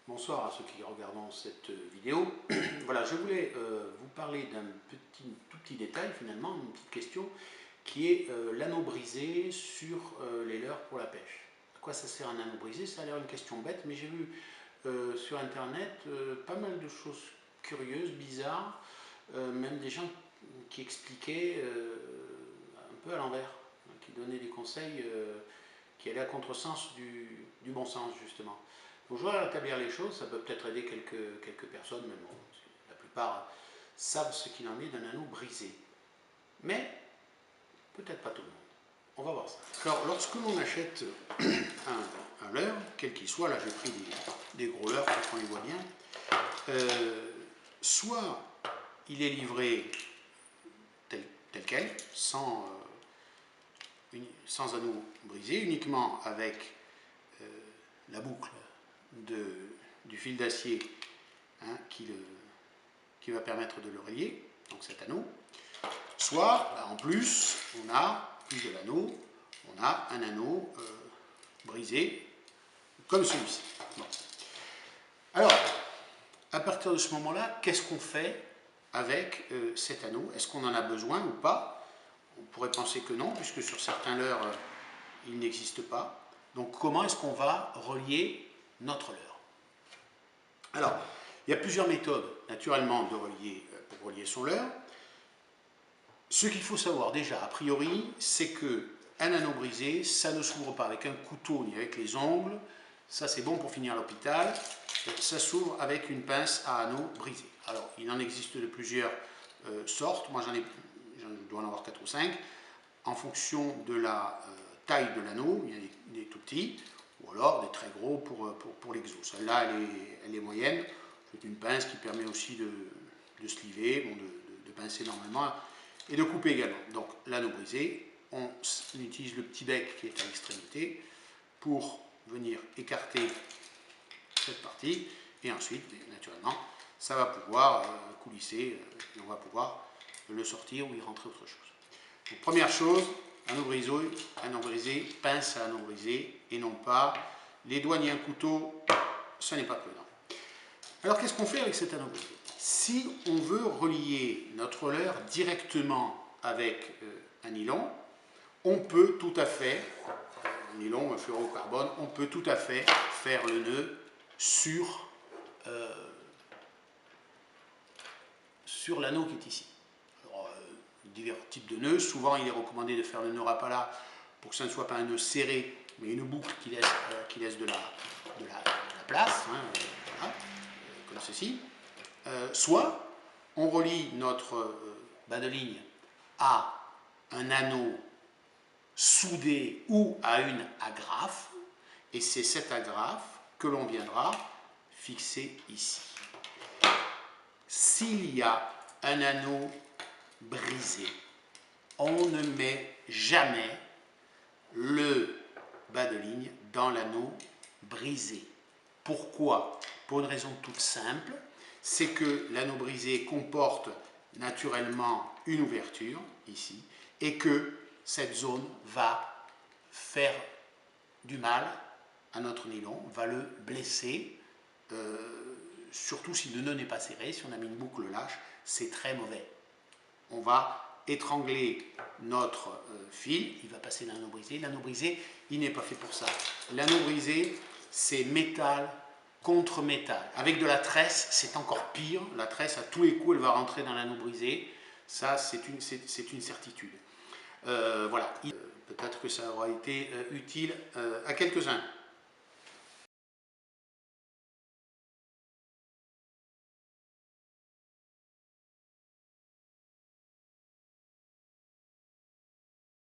Bonsoir à ceux qui regardent cette vidéo. Voilà, je voulais vous parler d'un tout petit détail finalement, une petite question, qui est l'anneau brisé sur les leurres pour la pêche. À quoi ça sert un anneau brisé? Ça a l'air une question bête, mais j'ai vu sur internet pas mal de choses curieuses, bizarres, même des gens qui expliquaient un peu à l'envers, qui donnaient des conseils qui allaient à contresens du bon sens justement. Donc je voudrais rétablir les choses, ça peut peut-être aider quelques personnes, mais bon, la plupart savent ce qu'il en est d'un anneau brisé. Mais peut-être pas tout le monde. On va voir ça. Alors lorsque l'on achète un leurre, quel qu'il soit, là j'ai pris des gros leurres pour qu'on les voit bien, soit il est livré tel quel, sans anneau brisé, uniquement avec la boucle du fil d'acier qui va permettre de le relier, donc cet anneau. Soit, en plus, on a plus de l'anneau, on a un anneau brisé, comme celui-ci. Bon. Alors, à partir de ce moment-là, qu'est-ce qu'on fait avec cet anneau? Est-ce qu'on en a besoin ou pas? On pourrait penser que non, puisque sur certains leurres, il n'existe pas. Donc comment est-ce qu'on va relier notre leurre? Alors, il y a plusieurs méthodes, naturellement, pour relier son leurre. Ce qu'il faut savoir déjà, a priori, c'est qu'un anneau brisé, ça ne s'ouvre pas avec un couteau ni avec les ongles. Ça, c'est bon pour finir à l'hôpital. Ça s'ouvre avec une pince à anneau brisé. Alors, il en existe de plusieurs sortes. Moi, j'en dois en avoir 4 ou 5. En fonction de la taille de l'anneau, il y a des tout petits, ou alors des très gros pour l'exo. Celle-là, elle est moyenne. C'est une pince qui permet aussi de sliver, bon, de pincer normalement, et de couper également. Donc l'anneau brisé, on utilise le petit bec qui est à l'extrémité pour venir écarter cette partie, et ensuite, naturellement, ça va pouvoir coulisser, et on va pouvoir le sortir ou y rentrer autre chose. Donc, première chose, anneau brisé, pince à anneau brisé, et non pas les doigts ni un couteau, ce n'est pas prudent. Alors qu'est-ce qu'on fait avec cet anneau brisé? Si on veut relier notre leurre directement avec un nylon, on peut tout à fait, un nylon, un fluorocarbone, on peut tout à fait faire le nœud sur l'anneau qui est ici. Alors, divers types de nœuds, souvent il est recommandé de faire le nœud Rapala pour que ça ne soit pas un nœud serré, mais une boucle qui laisse de la place, voilà, comme ceci. Soit on relie notre bas de ligne à un anneau soudé ou à une agrafe, et c'est cette agrafe que l'on viendra fixer ici. S'il y a un anneau brisé, on ne met jamais le bas de ligne dans l'anneau brisé. Pourquoi? Pour une raison toute simple, c'est que l'anneau brisé comporte naturellement une ouverture, ici, et que cette zone va faire du mal à notre nylon, va le blesser, surtout si le nœud n'est pas serré. Si on a mis une boucle lâche, c'est très mauvais. On va étrangler notre fil, il va passer l'anneau brisé. L'anneau brisé, il n'est pas fait pour ça. L'anneau brisé, c'est métal contre métal. Avec de la tresse, c'est encore pire. La tresse, à tous les coups, elle va rentrer dans l'anneau brisé. Ça, c'est une certitude. Voilà. Peut-être que ça aura été utile à quelques-uns.